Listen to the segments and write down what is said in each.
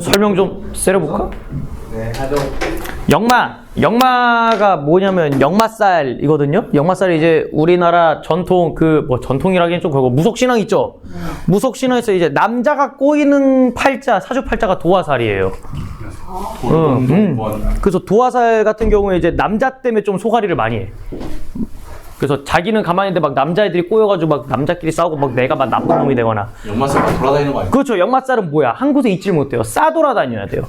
설명 좀 세려볼까? 네, 하죠. 역마가 뭐냐면 역마살이거든요. 역마살이 이제 우리나라 전통 전통이라기엔 좀 그렇고 무속신앙 있죠. 무속신앙에서 이제 남자가 꼬이는 팔자 사주팔자가 도화살이에요. 그래서 도화살 같은 경우에 이제 남자 때문에 좀 소가리를 많이 해. 그래서 자기는 가만히 있는데 막 남자애들이 꼬여가지고 막 남자끼리 싸우고 막 내가 막 나쁜 놈이 되거나. 역마살 돌아다니는 거 아니야? 그렇죠. 역마살은 뭐야? 한 곳에 있질 못해요. 싸돌아다녀야 돼요.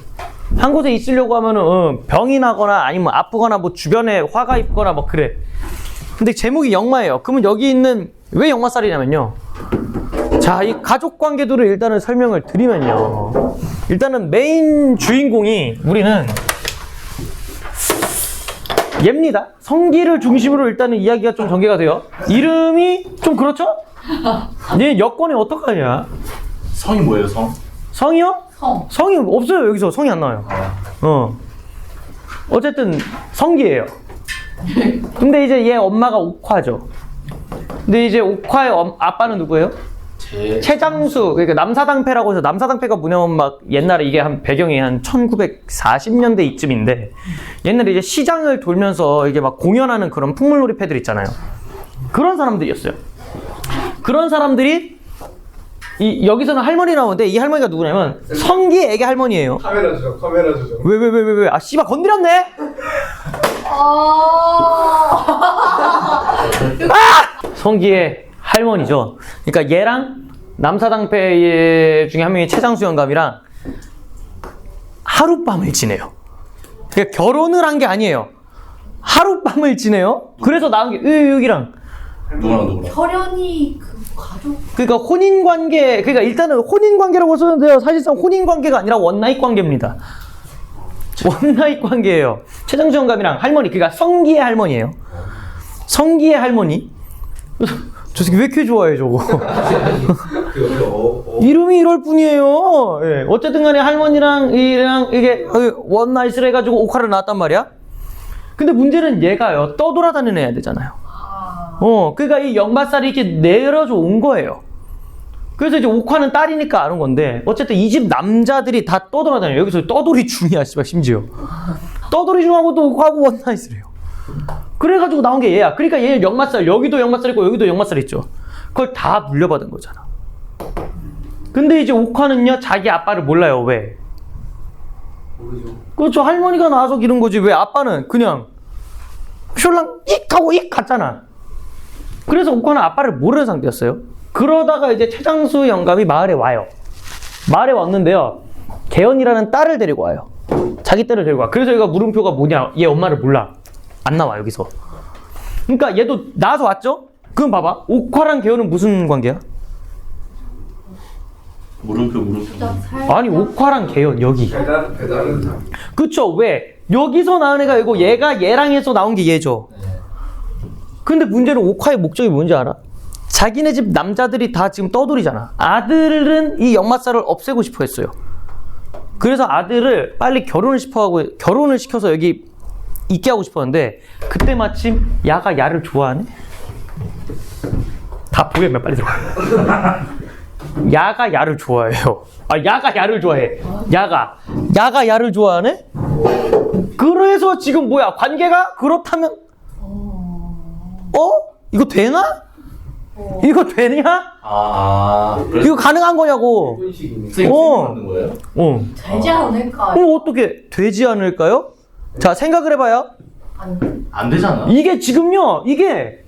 한 곳에 있으려고 하면은 병이 나거나 아니면 아프거나 뭐 주변에 화가 있거나 뭐 그래. 근데 제목이 역마예요. 그러면 여기 있는 왜 역마살이냐면요. 자, 이 가족 관계들을 일단은 설명을 드리면요. 일단은 메인 주인공이 우리는 얘입니다. 성기를 중심으로 일단은 이야기가 좀 전개가 돼요. 이름이 좀 그렇죠? 얘 여권이 어떡하냐? 성이 뭐예요, 성? 성이요? 성. 성이 없어요. 여기서 성이 안 나와요. 어쨌든 성기예요. 근데 이제 얘 엄마가 옥화죠. 근데 이제 옥화의 아빠는 누구예요? 최장수. 그러니까 남사당패라고 해서 남사당패가 뭐냐면 막 옛날에 이게 한 배경이 한 1940년대 이쯤인데 옛날에 이제 시장을 돌면서 이게 막 공연하는 그런 풍물놀이 패들 있잖아요. 그런 사람들이었어요. 그런 사람들이 여기서는 할머니 나오는데 이 할머니가 누구냐면 성기의 애기 할머니예요. 카메라 조정, 카메라 조정. 왜? 아, 씨발 건드렸네? 성기의 할머니죠. 그러니까 얘랑 남사당패 중에 한 명이 최장수 영감이랑 하룻밤을 지내요. 그러니까 결혼을 한 게 아니에요. 하룻밤을 지내요. 그래서 나온 게 여기랑 누구랑? 혈연이 그 가족. 그러니까 혼인관계, 그러니까 일단은 혼인관계라고 쓰는데요. 사실상 혼인관계가 아니라 원나잇 관계입니다. 원나잇 관계예요. 최장수 영감이랑 할머니, 그러니까 성기의 할머니예요. 성기의 할머니. 저 새끼 왜 이렇게 좋아해 저거. 이름이 이럴 뿐이에요. 예. 어쨌든 간에 할머니랑 이게 원나잇을 해가지고 옥화를 낳았단 말이야. 근데 문제는 얘가요 떠돌아다니는 애야 되잖아요. 그러니까 이 역마살이 이렇게 내려져 온 거예요. 그래서 이제 옥화는 딸이니까 아는 건데 어쨌든 이 집 남자들이 다 떠돌아다녀요. 여기서 떠돌이 중이야 씨발 심지어. 떠돌이 중하고도 옥화하고 원나잇을 해요. 그래가지고 나온 게 얘야. 그러니까 얘는 역마살, 여기도 역마살 있고 여기도 역마살 있죠. 그걸 다 물려받은 거잖아. 근데 이제 옥화는요 자기 아빠를 몰라요. 왜? 모르죠. 그렇죠. 할머니가 나와서 기른 거지. 왜? 아빠는 그냥 숄랑 익 하고 익 갔잖아. 그래서 옥화는 아빠를 모르는 상태였어요. 그러다가 이제 최장수 영감이 마을에 와요. 마을에 왔는데요 개연이라는 딸을 데리고 와요. 자기 딸을 데리고 와. 그래서 얘가 물음표가 뭐냐, 얘 엄마를 몰라. 안 나와 여기서. 그러니까 얘도 나와서 왔죠? 그럼 봐봐, 옥화랑 개연은 무슨 관계야? 물음표. 아니 옥화랑 개연 여기. 배달은 그쵸. 왜? 여기서 나온 애가 이거, 얘가 얘랑 해서 나온 게 얘죠. 근데 문제는 옥화의 목적이 뭔지 알아? 자기네 집 남자들이 다 지금 떠돌이잖아. 아들은 이 역마살을 없애고 싶어 했어요. 그래서 아들을 빨리 결혼을 시켜서 여기 있게 하고 싶었는데 그때 마침 야가 야를 좋아하네? 다 보겠네. 빨리 들어가. 야가 야를 좋아해요. 야가 야를 좋아해. 야가 야를 좋아하네? 그래서 지금 뭐야 관계가 그렇다면 이거 되나? 이거 되냐? 이거 가능한 거냐고. 선생님 만든 거예요? 되지 않을까요? 어떻게 되지 않을까요? 자, 생각을 해봐요. 안 되잖아. 이게 지금요, 이게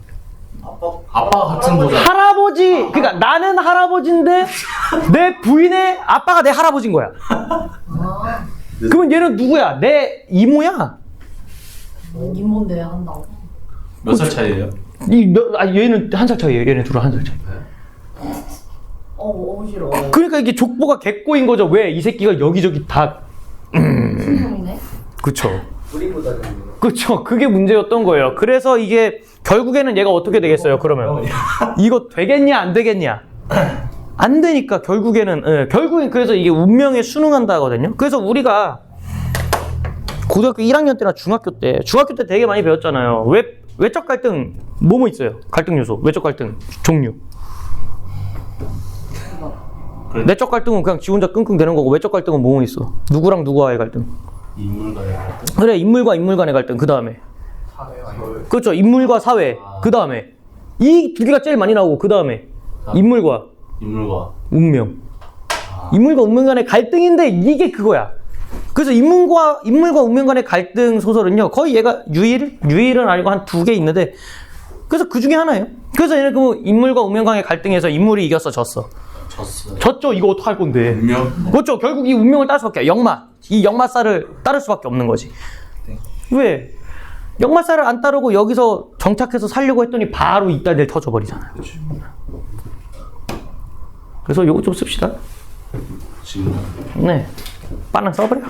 아빠가 같은 거잖아. 할아버지, 그러니까 나는 할아버지인데 내 부인의 아빠가 내 할아버지인 거야. 그러면 얘는 누구야? 내 이모야? 이모인데 한다고. 몇 살 차이예요? 얘는 한 살 차이예요. 얘네 둘은 한 살 차이. 어지러워. 그러니까 이게 족보가 개꼬인 거죠. 왜? 이 새끼가 여기저기 다. 신동이네. 그쵸. 뿌리보다 그쵸. 그게 문제였던 거예요. 그래서 이게 결국에는 얘가 어떻게 되겠어요, 그러면? 이거 되겠냐, 안 되겠냐? 안 되니까 결국엔 그래서 이게 운명에 순응한다 하거든요. 그래서 우리가 고등학교 1학년 때나 중학교 때 되게 많이 배웠잖아요. 외적 갈등, 뭐뭐 있어요? 갈등 요소, 외적 갈등 종류. 그래. 내적 갈등은 그냥 지 혼자 끙끙 대는 거고 외적 갈등은 뭐뭐 있어? 누구랑 누구와의 갈등? 인물과의 갈등? 그래, 인물과 인물 간의 갈등. 그 다음에 그렇죠. 인물과 사회. 그 다음에 이 두 개가 제일 많이 나오고 그 다음에 인물과 운명. 인물과 운명 간의 갈등인데 이게 그거야. 그래서 인물과 운명 간의 갈등 소설은요, 거의 얘가 유일은 아니고 한 2개 있는데, 그래서 그 중에 하나예요. 그래서 얘는 그 인물과 운명 간의 갈등에서 인물이 이겼어, 졌어? 졌죠. 이거 어떡할 건데. 운명? 그렇죠. 결국 이 운명을 따를 수밖에 없어. 이 역마살을 따를 수밖에 없는 거지. 네. 왜? 역마살을 안 따르고 여기서 정착해서 살려고 했더니 바로 이따 내일 터져버리잖아요. 그렇죠. 그래서 요거 좀 씁시다. 지금 네. 빠랑 써버려.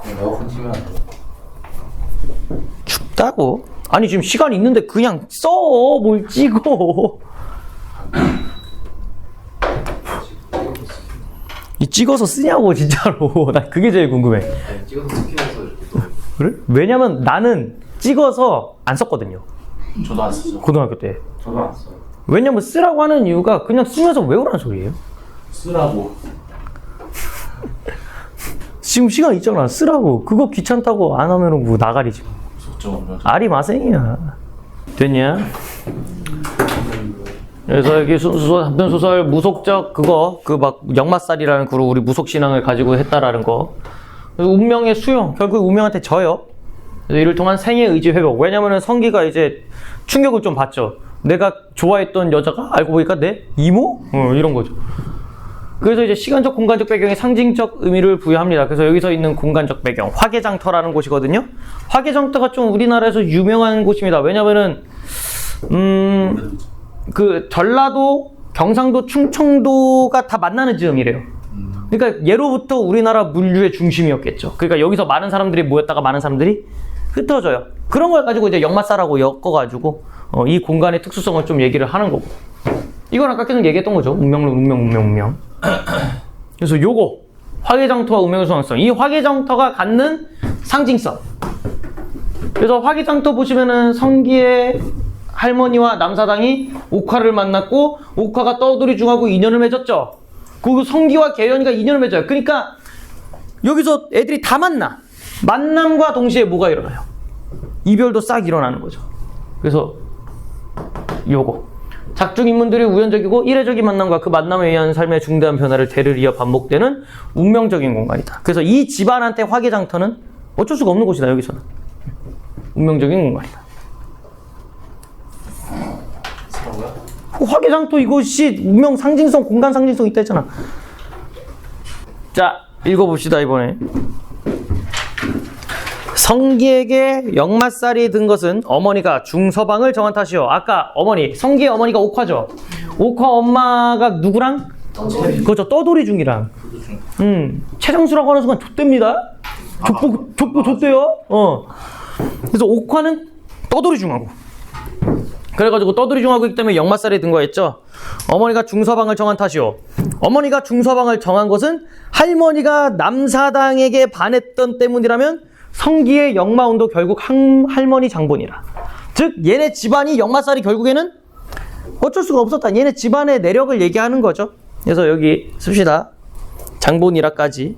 에어컨 키면 안 돼. 춥다고? 아니 지금 시간이 있는데 그냥 써. 뭘 찍어. 이 찍어서 쓰냐고 진짜로. 나 그게 제일 궁금해. 아니, 찍어서 스키면서 이렇게 또. 그래? 왜냐면 나는 찍어서 안 썼거든요. 저도 안 쓰죠. 고등학교 때. 저도 안 써요. 왜냐면 쓰라고 하는 이유가 그냥 쓰면서 외우라는 소리예요. 쓰라고. 지금 시간 있잖아. 쓰라고. 그거 귀찮다고 안 하면은 뭐 나가리지. 속정 없는. 알이 마생이야. 됐냐? 그래서 여기 단편 소설 무속적 그거 그 막 역마살이라는 그룹 우리 무속 신앙을 가지고 했다라는 거. 그래서 운명의 수용. 결국 운명한테 져요. 그래서 이를 통한 생의 의지 회복. 왜냐면은 성기가 이제 충격을 좀 받죠. 내가 좋아했던 여자가 알고 보니까 내 이모? 이런 거죠. 그래서 이제 시간적 공간적 배경에 상징적 의미를 부여합니다. 그래서 여기서 있는 공간적 배경 화개장터라는 곳이거든요. 화개장터가 좀 우리나라에서 유명한 곳입니다. 왜냐면은 그 전라도, 경상도, 충청도가 다 만나는 지점이래요. 그러니까 예로부터 우리나라 물류의 중심이었겠죠. 그러니까 여기서 많은 사람들이 모였다가 많은 사람들이 흩어져요. 그런 걸 가지고 이제 역마살하고 엮어가지고 이 공간의 특수성을 좀 얘기를 하는 거고. 이건 아까 계속 얘기했던 거죠. 운명. 그래서 요거 화개장터와 운명의 수강성. 이 화개장터가 갖는 상징성. 그래서 화개장터 보시면은 성기의 할머니와 남사당이 옥화를 만났고 옥화가 떠돌이 중하고 인연을 맺었죠. 그리고 성기와 계연이가 인연을 맺어요. 그러니까 여기서 애들이 다 만나. 만남과 동시에 뭐가 일어나요? 이별도 싹 일어나는 거죠. 그래서 요거 작중 인물들이 우연적이고 이례적인 만남과 그 만남에 의한 삶의 중대한 변화를 대를 이어 반복되는 운명적인 공간이다. 그래서 이 집안한테 화개장터는 어쩔 수가 없는 곳이다. 여기서는 운명적인 공간이다. 화개장터 이것이 운명 상징성, 공간 상징성 있다 했잖아. 자, 읽어봅시다. 이번에 성기에게 역마살이 든 것은 어머니가 중서방을 정한 탓이요. 아까 어머니, 성기의 어머니가 옥화죠. 옥화 엄마가 누구랑? 그렇죠. 떠돌이 중이랑. 최장수라고 하는 순간 좆됩니다. 족보 좆돼요. 그래서 옥화는 떠돌이 중하고. 그래가지고 떠돌이 중하고 있기 때문에 역마살이 든 거였죠. 어머니가 중서방을 정한 탓이요. 어머니가 중서방을 정한 것은 할머니가 남사당에게 반했던 때문이라면 성기의 역마운도 결국 할머니 장본이라. 즉 얘네 집안이 역마살이 결국에는 어쩔 수가 없었다. 얘네 집안의 내력을 얘기하는 거죠. 그래서 여기 씁시다. 장본이라까지.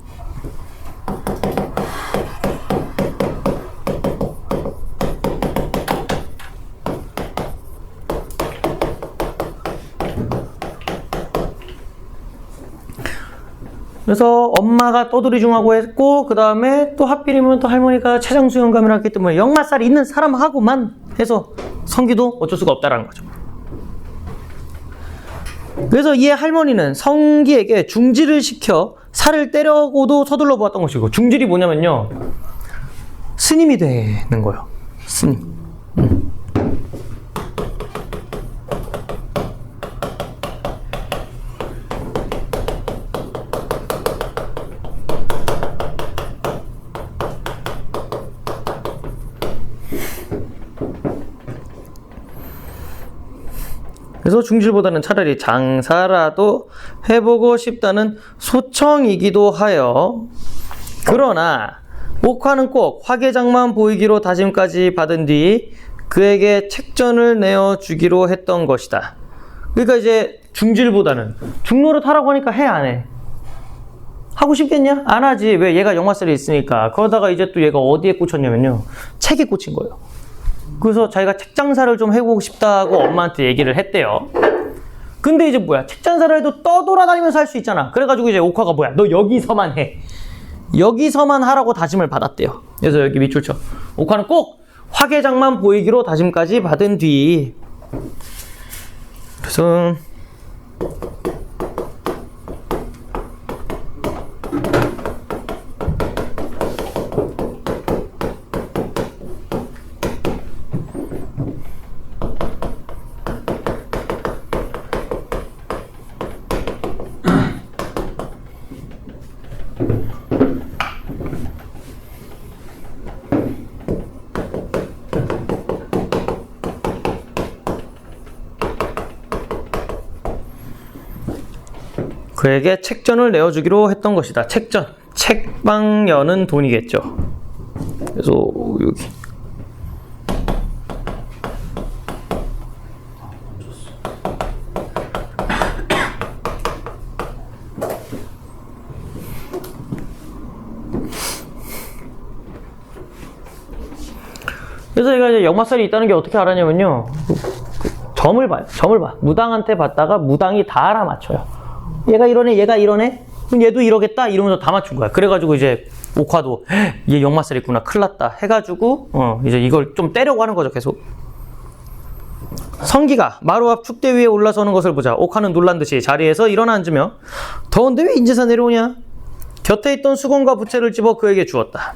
그래서 엄마가 떠돌이 중하고 했고 그 다음에 또 하필이면 또 할머니가 최장수 영감이라 했기 때문에 역마살이 있는 사람하고만 해서 성기도 어쩔 수가 없다라는 거죠. 그래서 이 할머니는 성기에게 중지를 시켜 살을 때려고도 서둘러 보았던 것이고, 중질이 뭐냐면요, 스님이 되는 거예요. 스님. 그래서 중질보다는 차라리 장사라도 해보고 싶다는 소청이기도 하여, 그러나 옥화는 꼭 화개장만 보이기로 다짐까지 받은 뒤 그에게 책전을 내어주기로 했던 것이다. 그러니까 이제 중질보다는 중노릇 하라고 하니까 해, 안 해? 하고 싶겠냐? 안 하지. 왜? 얘가 역마살이 있으니까. 그러다가 이제 또 얘가 어디에 꽂혔냐면요. 책에 꽂힌 거예요. 그래서 자기가 책 장사를 좀 해보고 싶다고 엄마한테 얘기를 했대요. 근데 이제 뭐야? 책 장사를 해도 떠돌아다니면서 할 수 있잖아. 그래가지고 이제 옥화가 뭐야? 너 여기서만 해. 여기서만 하라고 다짐을 받았대요. 그래서 여기 밑줄 쳐. 옥화는 꼭 화개장만 보이기로 다짐까지 받은 뒤. 그래서 그에게 책전을 내어주기로 했던 것이다. 책전. 책방 여는 돈이겠죠. 그래서 여기. 그래서 얘가 이제 역마살이 있다는 게 어떻게 알았냐면요. 점을 봐요. 점을 봐. 무당한테 봤다가 무당이 다 알아맞혀요. 얘가 이러네, 얘가 이러네? 그럼 얘도 이러겠다? 이러면서 다 맞춘 거야. 그래가지고 이제 옥화도 얘 역마살 있구나. 큰일 났다. 해가지고 이제 이걸 좀 떼려고 하는 거죠. 계속. 성기가 마루 앞 축대 위에 올라서는 것을 보자 옥화는 놀란 듯이 자리에서 일어나 앉으며 더운데 왜 인제서 내려오냐? 곁에 있던 수건과 부채를 집어 그에게 주었다.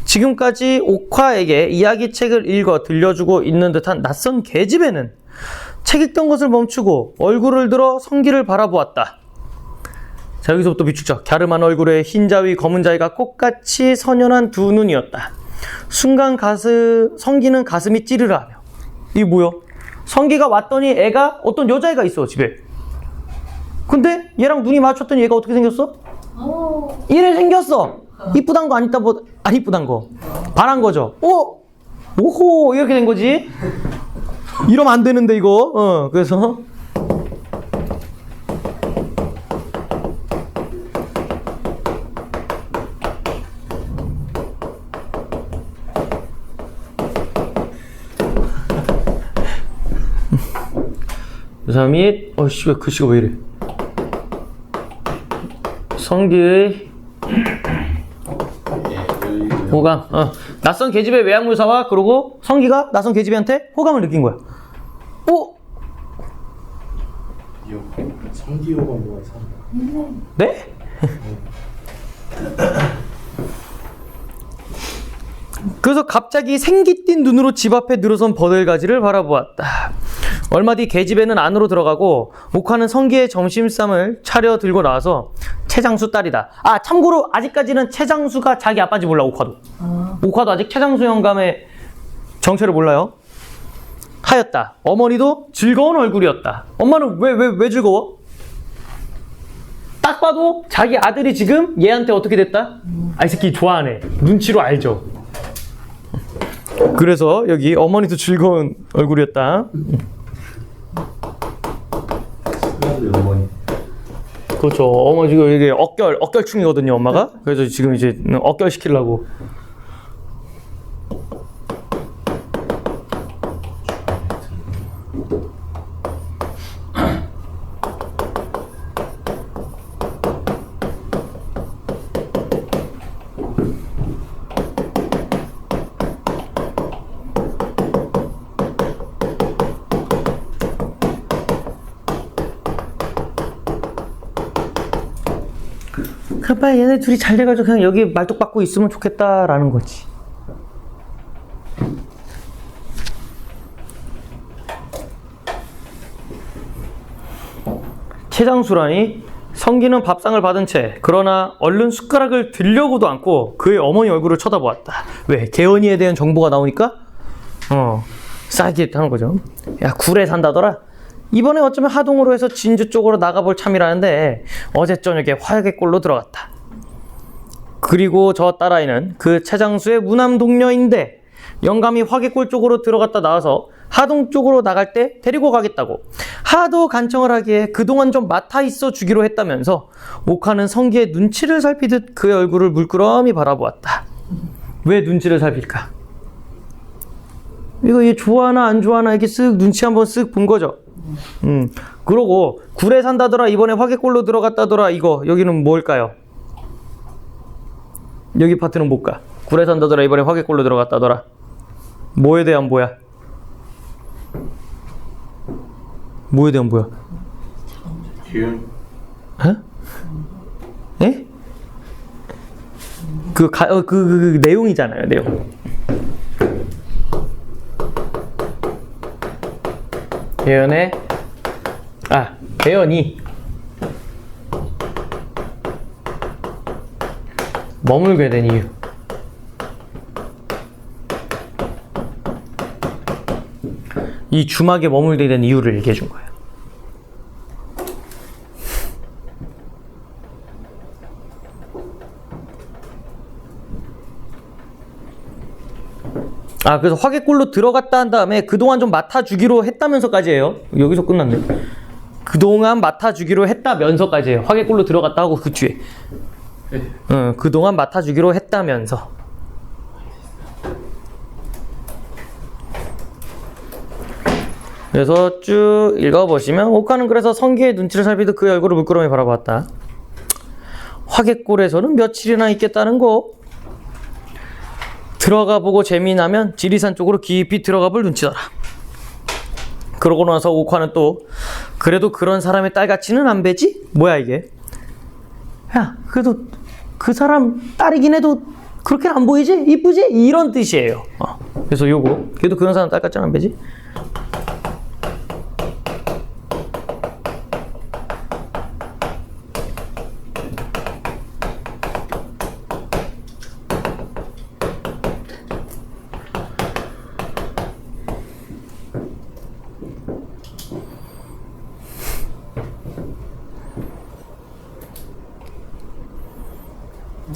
지금까지 옥화에게 이야기책을 읽어 들려주고 있는 듯한 낯선 계집애는 책 읽던 것을 멈추고 얼굴을 들어 성기를 바라보았다. 자, 여기서부터 비추죠. 갸름한 얼굴에 흰 자위, 검은 자위가 꽃같이 선연한 두 눈이었다. 순간 성기는 가슴이 찌르르하며 이게 뭐야? 성기가 왔더니 애가 어떤 여자애가 있어 집에. 근데 얘랑 눈이 마주쳤더니 얘가 어떻게 생겼어? 이래 생겼어. 이쁘단 거 안 이쁘단 거 반한 거죠. 오호 이렇게 된 거지. 이러면 안 되는데 이거. 그래서 그 사람이 왜 글씨가 왜 이래? 성기의 호감. 낯선 계집의 외양물사와 그러고 성기가 낯선 계집애한테 호감을 느낀 거야. 성기호가 뭐가 이상해? 네? 그래서 갑자기 생기띤 눈으로 집 앞에 늘어선 버들가지를 바라보았다. 얼마 뒤 계집애는 안으로 들어가고 옥화는 성기의 점심쌈을 차려 들고 나와서 최장수 딸이다. 참고로 아직까지는 최장수가 자기 아빠인지 몰라. 옥화도 아직 최장수 영감의 정체를 몰라요. 하였다. 어머니도 즐거운 얼굴이었다. 엄마는 왜 즐거워? 딱 봐도 자기 아들이 지금 얘한테 어떻게 됐다? 이 새끼 좋아하네. 눈치로 알죠. 그래서 여기 어머니도 즐거운 얼굴이었다. 어머니. 그렇죠. 어머니 지금 이게 억결충이거든요, 엄마가. 그래서 지금 이제 억결 시키려고. 그럼 빨리 얘네 둘이 잘 돼가지고 그냥 여기 말뚝 박고 있으면 좋겠다라는 거지. 최장수라니 성기는 밥상을 받은 채 그러나 얼른 숟가락을 들려고도 않고 그의 어머니 얼굴을 쳐다보았다. 왜? 개연이에 대한 정보가 나오니까 싸게 하는 거죠. 야, 굴에 산다더라. 이번에 어쩌면 하동으로 해서 진주 쪽으로 나가볼 참이라는데 어제 저녁에 화약골로 들어갔다. 그리고 저 딸아이는 그 최장수의 무남 동료인데 영감이 화개골 쪽으로 들어갔다 나와서 하동 쪽으로 나갈 때 데리고 가겠다고 하도 간청을 하기에 그동안 좀 맡아 있어 주기로 했다면서 옥화는 성기의 눈치를 살피듯 그의 얼굴을 물끄러미 바라보았다. 왜 눈치를 살필까? 이거 얘 좋아하나 안 좋아하나 이렇게 쓱 눈치 한번 쓱 본 거죠. 그러고 굴에 산다더라 이번에 화개골로 들어갔다더라 이거 여기는 뭘까요? 여기 파트는 뭘까? 굴에 산다더라 이번에 화개골로 들어갔다더라. 뭐에 대한 뭐야? 뭐에 대한 뭐야? 기운. 어? 예? 그 내용이잖아요, 내용. 대연이 머물게 된 이유. 이 주막에 머물게 된 이유를 얘기해 준 거예요. 그래서 화개골로 들어갔다 한 다음에 그동안 좀 맡아주기로 했다면서까지예요. 여기서 끝났네. 그동안 맡아주기로 했다면서까지예요. 화개골로 들어갔다 하고 그 뒤에. 그동안 맡아주기로 했다면서. 그래서 쭉 읽어보시면 옥화는 그래서 성기의 눈치를 살피듯 그의 얼굴을 물끄러미 바라보았다. 화개골에서는 며칠이나 있겠다는 거. 들어가 보고 재미나면 지리산 쪽으로 깊이 들어가 볼 눈치더라. 그러고 나서 옥화는 또 그래도 그런 사람의 딸같이는 안 배지? 뭐야 이게? 야 그래도 그 사람 딸이긴 해도 그렇게 안 보이지? 이쁘지? 이런 뜻이에요. 그래서 요거 그래도 그런 사람 딸같지는 안 배지?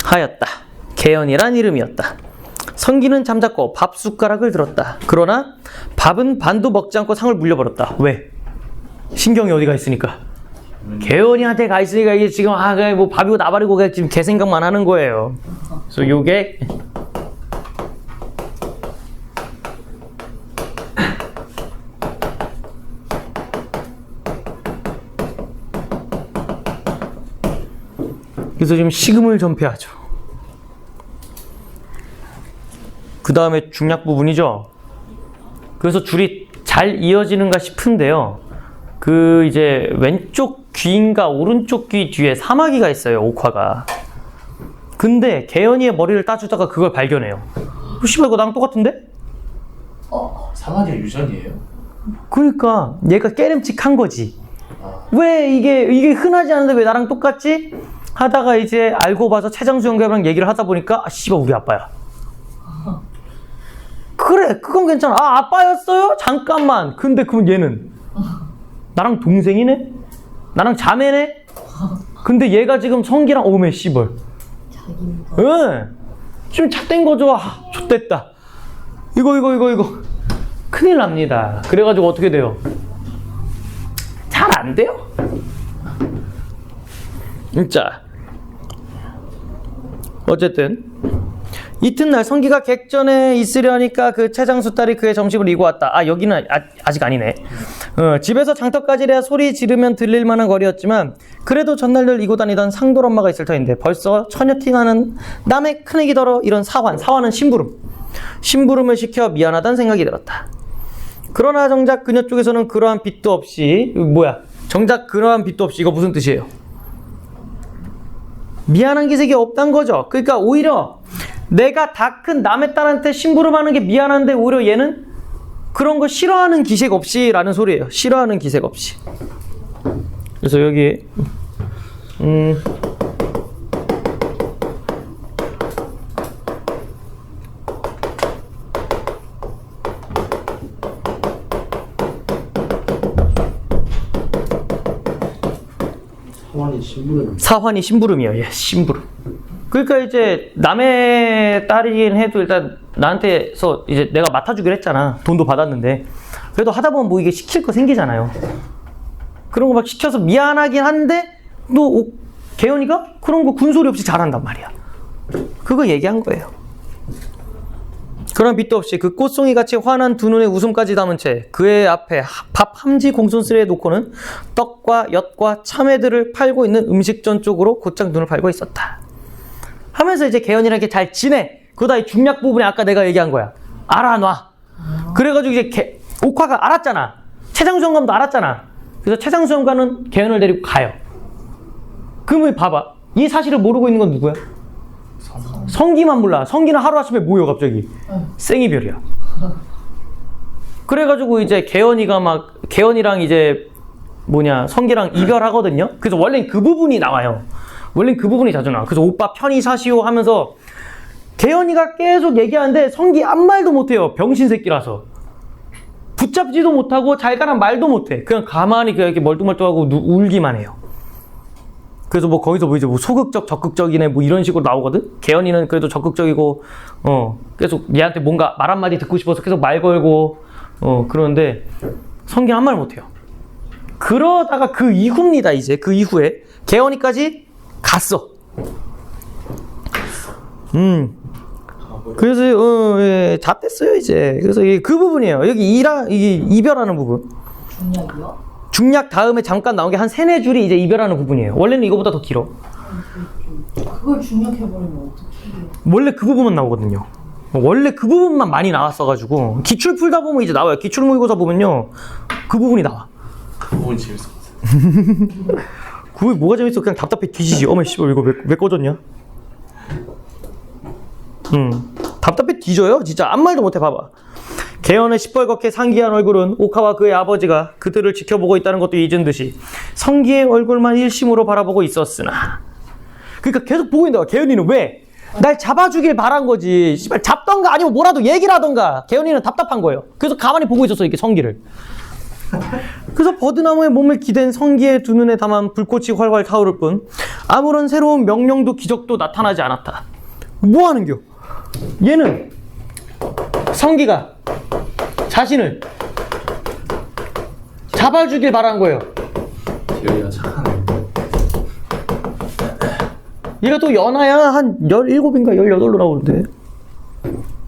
하였다. 개연이란 이름이었다. 성기는 잠자코 밥 숟가락을 들었다. 그러나 밥은 반도 먹지 않고 상을 물려버렸다. 왜? 신경이 어디가 있으니까. 개연이한테 가 있으니까 이게 지금 그래 뭐 밥이고 나발이고 그냥 지금 개 생각만 하는 거예요. 그래서 요게 그래서 지금 식음을 전폐하죠. 그 다음에 중략 부분이죠. 그래서 줄이 잘 이어지는가 싶은데요. 그 이제 왼쪽 귀인가 오른쪽 귀 뒤에 사마귀가 있어요. 옥화가. 근데 개연이의 머리를 따주다가 그걸 발견해요. 씨발 이거 나랑 똑같은데? 사마귀가 유전이에요? 그러니까 얘가 깨름칙한 거지. 왜 이게 흔하지 않은데 왜 나랑 똑같지? 하다가 이제 알고 봐서 최장수 형님이랑 얘기를 하다 보니까 씨발 우리 아빠야. 그래 그건 괜찮아. 아빠였어요? 잠깐만. 근데 그럼 얘는 나랑 동생이네? 나랑 자매네? 근데 얘가 지금 성기랑 오메 씨벌. 응. 지금 착된 거죠. 좆됐다. 이거 큰일 납니다. 그래가지고 어떻게 돼요? 잘 안 돼요. 진짜. 어쨌든 이튿날 성기가 객전에 있으려니까 그 최장수 딸이 그의 점심을 이고 왔다. 여기는 아직 아니네. 집에서 장터까지래야 소리 지르면 들릴 만한 거리였지만 그래도 전날들 이고 다니던 상돌 엄마가 있을 터인데 벌써 처녀팅하는 남의 큰애기더러 이런 사환은 심부름을 시켜 미안하다는 생각이 들었다. 그러나 정작 그녀 쪽에서는 그러한 빚도 없이 이거 무슨 뜻이에요? 미안한 기색이 없단 거죠. 그러니까 오히려 내가 다 큰 남의 딸한테 심부름하는 게 미안한데 오히려 얘는 그런 거 싫어하는 기색 없이 라는 소리예요. 싫어하는 기색 없이. 그래서 여기 사환이 심부름이에요. 예, 심부름. 그러니까 이제 남의 딸이긴 해도 일단 나한테서 이제 내가 맡아주기로 했잖아. 돈도 받았는데 그래도 하다 보면 뭐 이게 시킬 거 생기잖아요. 그런 거 막 시켜서 미안하긴 한데 또 개연이가 그런 거 군소리 없이 잘한단 말이야. 그거 얘기한 거예요. 그런 빛도 없이 그 꽃송이같이 환한 두 눈에 웃음까지 담은 채 그의 앞에 밥 함지 공손스레 놓고는 떡과 엿과 참외들을 팔고 있는 음식점 쪽으로 곧장 눈을 팔고 있었다. 하면서 이제 개연이랑 이렇게 잘 지내. 그러다 이 중략 부분에 아까 내가 얘기한 거야. 알아놔. 그래가지고 이제 옥화가 알았잖아. 최장수 영감도 알았잖아. 그래서 최장수 영감은 개연을 데리고 가요. 그러면 봐봐. 이 사실을 모르고 있는 건 누구야? 성기만 몰라. 성기는 하루아침에 뭐여 갑자기? 생이별이야. 그래가지고 이제 개연이랑 이제 성기랑 이별하거든요. 그래서 원래는 그 부분이 나와요. 원래는 그 부분이 자주 나와. 그래서 오빠 편히 사시오 하면서 개연이가 계속 얘기하는데 성기 아무 말도 못해요. 병신 새끼라서. 붙잡지도 못하고 잘가란 말도 못해. 그냥 가만히 그냥 이렇게 멀뚱멀뚱하고 울기만 해요. 그래서 뭐 거기서 이제 소극적, 적극적이네 이런 식으로 나오거든? 개연이는 그래도 적극적이고, 계속 얘한테 뭔가 말 한마디 듣고 싶어서 계속 말 걸고, 그러는데 성기는 한 말 못해요. 그러다가 그 이후입니다, 이제. 그 이후에. 개연이까지 갔어. 그래서, 예, 다 뺐어요, 이제. 그래서 그 부분이에요. 여기 이게 이별하는 부분. 중략이요? 중략 다음에 잠깐 나온 게 한 3-4줄이 이제 이별하는 부분이에요. 원래는 이거보다 더 길어. 그걸 중략해버리면 어떡해. 원래 그 부분만 나오거든요. 원래 그 부분만 많이 나왔어가지고 기출 풀다 보면 이제 나와요. 기출 모의고사 보면요. 그 부분이 나와. 그 부분이 재밌을 것 같아요. 그게 뭐가 재밌어? 그냥 답답해 뒤지지. 어머 씨발 이거 왜 꺼졌냐? 답답해 뒤져요. 진짜 아무 말도 못해. 봐봐. 개연의 시뻘겋게 상기한 얼굴은 옥화와 그의 아버지가 그들을 지켜보고 있다는 것도 잊은 듯이 성기의 얼굴만 일심으로 바라보고 있었으나, 그러니까 계속 보고 있는 거야. 개연이는 왜? 날 잡아주길 바란 거지. 씨발 잡던가 아니면 뭐라도 얘기를 하던가. 개연이는 답답한 거예요. 그래서 가만히 보고 있었어, 이렇게 성기를. 그래서 버드나무에 몸을 기댄 성기의 두 눈에 담은 불꽃이 활활 타오를 뿐 아무런 새로운 명령도 기적도 나타나지 않았다. 뭐 하는겨? 얘는 성기가 자신을 잡아주길 바란 거예요. 기억이가 착하네. 얘가 또 연하야 한 17인가 18로 나오는데.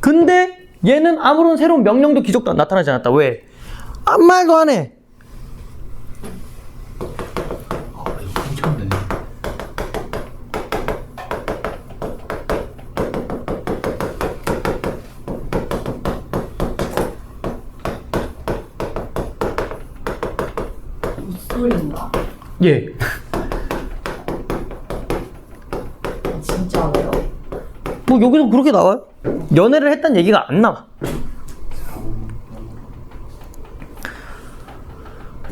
근데 얘는 아무런 새로운 명령도 기적도 나타나지 않았다. 왜? 아무 말도 안 해. 이거 괜찮네. 소리인가? 예. 진짜로요? 뭐 여기서 그렇게 나와요? 연애를 했다는 얘기가 안 나와.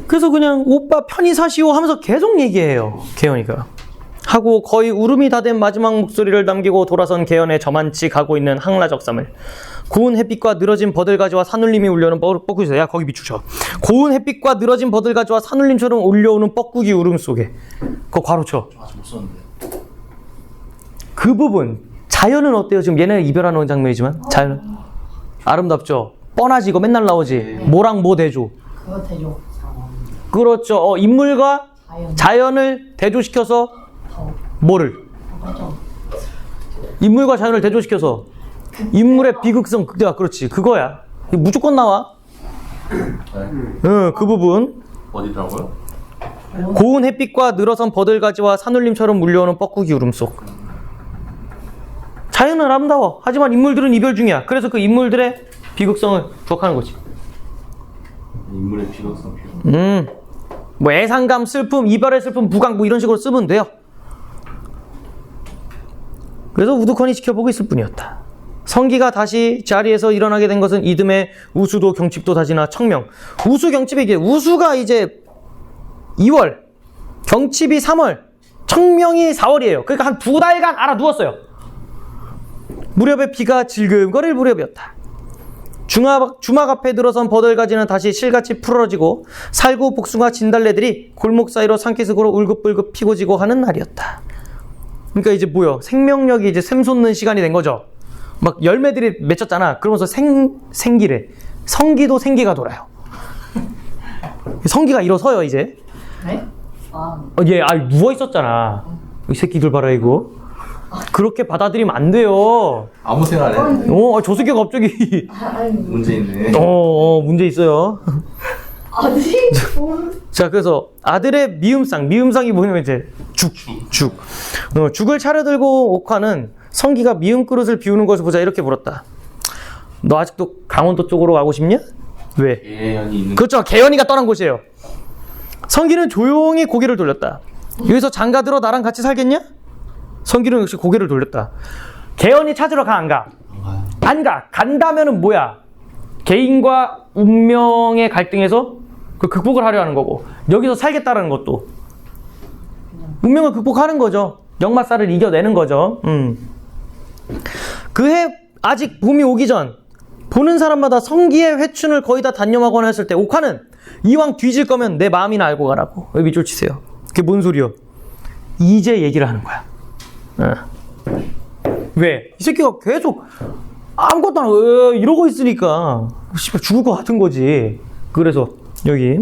그래서 그냥 오빠 편히 사시오 하면서 계속 얘기해요. 개연이가. 하고 거의 울음이 다 된 마지막 목소리를 남기고 돌아선 개연의 저만치 가고 있는 항라적삼을 고운 햇빛과 늘어진 버들가지와 산울림이 울려오는 뻐꾸기. 야 거기 비추셔. 고운 햇빛과 늘어진 버들가지와 산울림처럼 울려오는 뻐꾸기 울음 속에 그거 괄호쳐. 아직 못 썼는데. 그 부분 자연은 어때요? 지금 얘네가 이별하는 장면이지만 자연은 아름답죠. 뻔하지. 이거 맨날 나오지. 뭐랑 뭐 대조. 그거 되죠. 그렇죠. 인물과 자연을 대조시켜서 뭐를? 인물과 자연을 대조시켜서 인물의 비극성 극대화. 그렇지. 그거야. 무조건 나와. 그 부분. 어디더라고요? 고운 햇빛과 늘어선 버들가지와 산울림처럼 물려오는 뻐꾸기 울음 속. 자연은 아름다워. 하지만 인물들은 이별 중이야. 그래서 그 인물들의 비극성을 부각하는 거지. 인물의 비극성 표현. 뭐 애상감, 슬픔, 이별의 슬픔, 부강 뭐 이런 식으로 쓰면 돼요. 그래서 우두커니 지켜보고 있을 뿐이었다. 성기가 다시 자리에서 일어나게 된 것은 이듬해 우수도 경칩도 다지나 청명. 우수 경칩이 이게 우수가 이제 2월, 경칩이 3월, 청명이 4월이에요. 그러니까 한 2달간 알아 누웠어요. 무렵에 비가 질금거릴 무렵이었다. 주막 앞에 들어선 버들가지는 다시 실같이 풀어지고 살구, 복숭아, 진달래들이 골목 사이로 산기슭으로 울긋불긋 피고 지고 하는 날이었다. 그러니까 이제 뭐야? 생명력이 이제 샘솟는 시간이 된 거죠. 막 열매들이 맺혔잖아. 그러면서 생기래. 성기도 생기가 돌아요. 성기가 일어서요 이제. 네? 아, 얘 누워 있었잖아. 이 새끼들 봐라 이거. 그렇게 받아들이면 안 돼요. 아무 생각 안 해. 저 새끼가 갑자기 아니, 문제 있네. 문제 있어요. 아니, 자, 그래서 아들의 미음상이 뭐냐면 이제 죽. 죽을 차려들고 옥화는 성기가 미음 그릇을 비우는 것을 보자 이렇게 물었다. 너 아직도 강원도 쪽으로 가고 싶냐? 왜? 예언이 있는. 그렇죠. 개연이가 떠난 곳이에요. 성기는 조용히 고개를 돌렸다. 여기서 장가들어 나랑 같이 살겠냐? 성기는 역시 고개를 돌렸다. 개연이 찾으러 가, 안 가? 안 가. 간다면은 뭐야? 개인과 운명의 갈등에서 그 극복을 하려 하는 거고, 여기서 살겠다는 것도 운명을 극복하는 거죠. 역마살을 이겨내는 거죠. 그해 아직 봄이 오기 전 보는 사람마다 성기의 회춘을 거의 다 단념하거나 했을 때 옥화는 이왕 뒤질 거면 내 마음이나 알고 가라고. 왜 밑줄 치세요? 그게 뭔 소리요? 이제 얘기를 하는 거야. 왜? 이 새끼가 계속 아무것도 안 하고 이러고 있으니까 씨발 죽을 것 같은 거지. 그래서 여기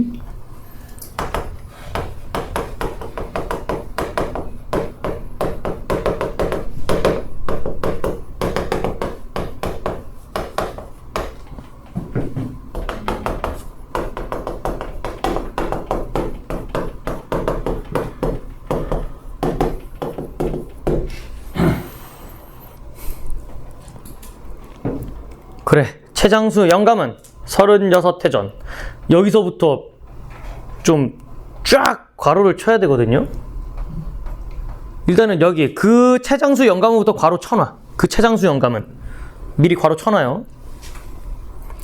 그래, 최장수 영감은 36회전. 여기서부터 좀 쫙 괄호를 쳐야 되거든요. 일단은 여기 그 최장수 영감부터 괄호 쳐놔. 그 최장수 영감은 미리 괄호 쳐놔요.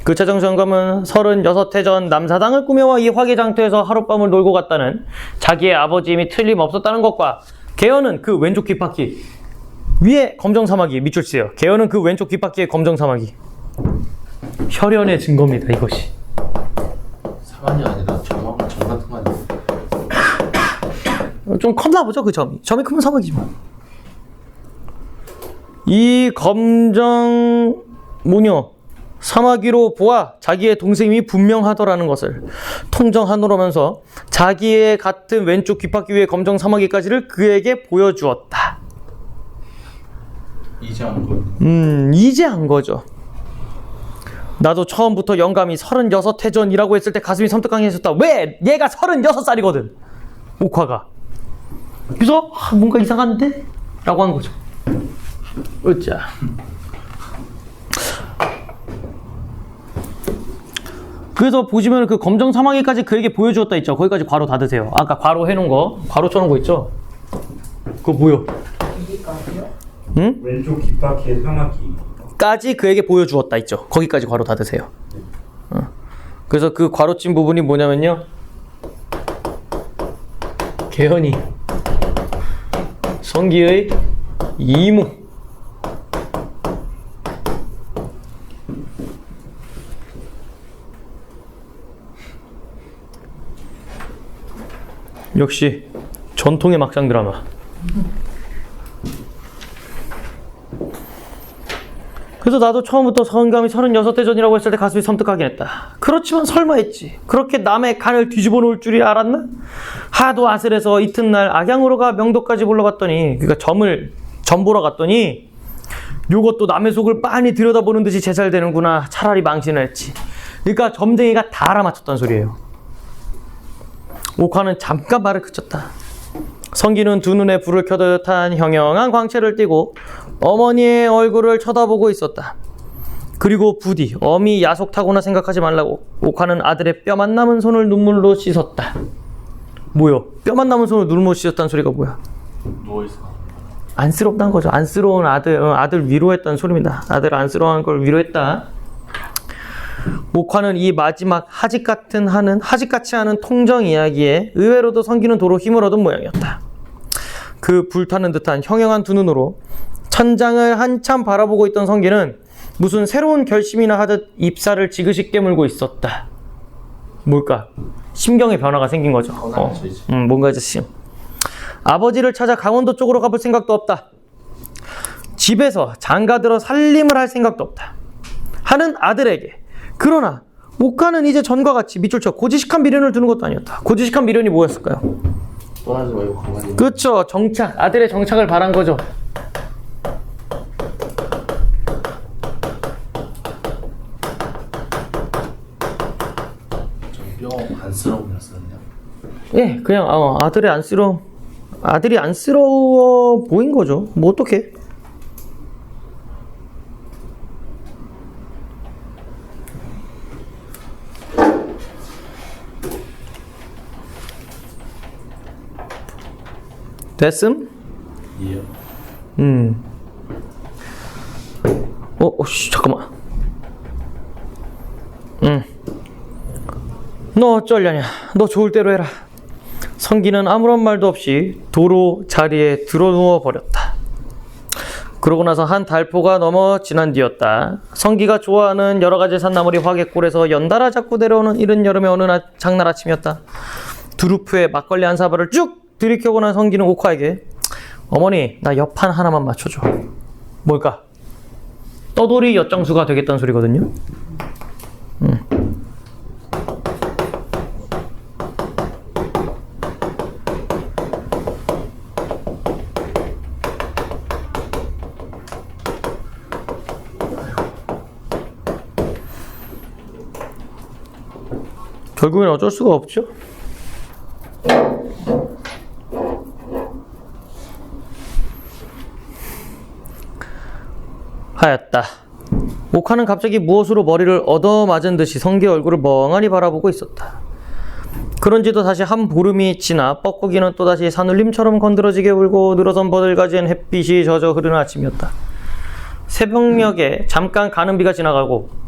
그 최장수 영감은 36회전 남사당을 꾸며와 이 화개장터에서 하룻밤을 놀고 갔다는 자기의 아버지 힘이 틀림없었다는 것과 개연은 그 왼쪽 귓바퀴 위에 검정사마귀 밑줄 치세요. 개연은 그 왼쪽 귓바퀴에 검정사마귀. 혈연의 증거입니다, 이것이. 사관이 아니라 점 같은 거 아니야? 좀 컸나 보죠, 그 점이. 점이 크면 사마귀지만. 이 검정 무녀 사마귀로 보아 자기의 동생이 분명하더라는 것을 통정하노라면서 자기의 같은 왼쪽 귓바퀴 위에 검정 사마귀까지를 그에게 보여주었다. 이제 안 거야. 이제 안 거죠. 나도 처음부터 영감이 36회전이라고 했을 때 가슴이 섬뜩하게 했었다. 왜? 얘가 36살이거든. 옥화가. 그래서 뭔가 이상한데? 라고 한 거죠. 으짜. 그래서 보시면 그 검정 사마귀까지 그에게 보여주었다 있죠. 거기까지 괄호 닫으세요. 아까 괄호 해놓은 거, 괄호 쳐놓은 거 있죠? 그거 뭐요? 여기까지요? 응? 왼쪽 귓바퀴에 사마귀. 까지 그에게 보여주었다 있죠. 거기까지 괄호 닫으세요. 그래서 그 괄호친 부분이 뭐냐면요. 개연이 성기의 이모 역시 전통의 막장 드라마. 그래서 나도 처음부터 성감이 36회전이라고 했을 때 가슴이 섬뜩하긴 했다. 그렇지만 설마 했지. 그렇게 남의 간을 뒤집어 놓을 줄이 알았나? 하도 아슬해서 이튿날 악양으로 가 명도까지 불러봤더니, 그러니까 점 보러 갔더니 요것도 남의 속을 빤히 들여다보는 듯이 제살되는구나. 차라리 망신을 했지. 그러니까 점쟁이가 다 알아맞혔단 소리예요. 옥화는 잠깐 말을 그쳤다. 성기는 두 눈에 불을 켜듯 한 형형한 광채를 띠고 어머니의 얼굴을 쳐다보고 있었다. 그리고 부디 어미 야속타거나 생각하지 말라고 옥화는 아들의 뼈만 남은 손을 눈물로 씻었다. 뭐요? 뼈만 남은 손을 눈물로 씻었다는 소리가 뭐야? 누워있어. 안쓰럽다는 거죠. 안쓰러운 아들 위로했다는 소리입니다. 아들 안쓰러워한 걸 위로했다. 옥화는 이 마지막 하직같이 하는 통정 이야기에 의외로도 성기는 도로 힘을 얻은 모양이었다. 그 불타는 듯한 형형한 두 눈으로 천장을 한참 바라보고 있던 성기는 무슨 새로운 결심이나 하듯 입살을 지그시 깨물고 있었다. 뭘까? 심경의 변화가 생긴 거죠. 뭔가 이제 아버지를 찾아 강원도 쪽으로 가볼 생각도 없다. 집에서 장가들어 살림을 할 생각도 없다. 하는 아들에게 그러나 오카는 이제 전과 같이 밑줄 쳐 고지식한 미련을 두는 것도 아니었다. 고지식한 미련이 뭐였을까요? 떠나지 말고 가만히 있는. 그렇죠. 정착, 아들의 정착을 바란 거죠. 좀 안쓰러움이었었는데. 예, 그냥 아들이 안쓰러워 보인 거죠. 뭐 어떡해. 됐음? 이해요. 잠깐만. 너 어쩌려냐. 너 좋을 대로 해라. 성기는 아무런 말도 없이 도로 자리에 드러누워 버렸다. 그러고 나서 한 달포가 넘어 지난 뒤였다. 성기가 좋아하는 여러 가지 산나물이 화개골에서 연달아 자꾸 내려오는 이른 여름의 어느 장날 아침이었다. 두루프에 막걸리 한 사발을 쭉 들이켜고 난 성기는 옥화에게 어머니, 나 옆판 하나만 맞춰줘. 뭘까? 떠돌이 엿장수가 되겠다는 소리거든요. 결국엔 어쩔 수가 없죠. 하였다. 옥화는 갑자기 무엇으로 머리를 얻어맞은 듯이 성기의 얼굴을 멍하니 바라보고 있었다. 그런지도 다시 한 보름이 지나 뻐꾸기는 또다시 산울림처럼 건드러지게 울고 늘어선 버들가지엔 햇빛이 젖어 흐르는 아침이었다. 새벽녘에 잠깐 가는 비가 지나가고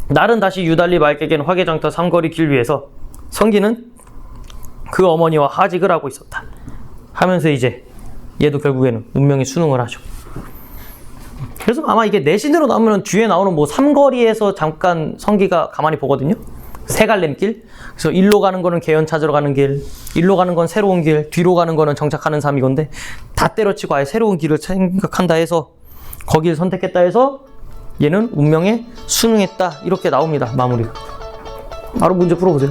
날은 다시 유달리 맑게 갠 화개장터 삼거리 길 위에서 성기는 그 어머니와 하직을 하고 있었다. 하면서 이제 얘도 결국에는 운명의 수능을 하죠. 그래서 아마 이게 내신으로 나오면 뒤에 나오는 뭐 삼거리에서 잠깐 성기가 가만히 보거든요. 세갈림길. 그래서 일로 가는 거는 개연 찾으러 가는 길, 일로 가는 건 새로운 길, 뒤로 가는 거는 정착하는 삶 이건데 다 때려치고 아예 새로운 길을 생각한다 해서 거기를 선택했다 해서 얘는 운명에 순응했다 이렇게 나옵니다. 마무리가. 바로 문제 풀어보세요.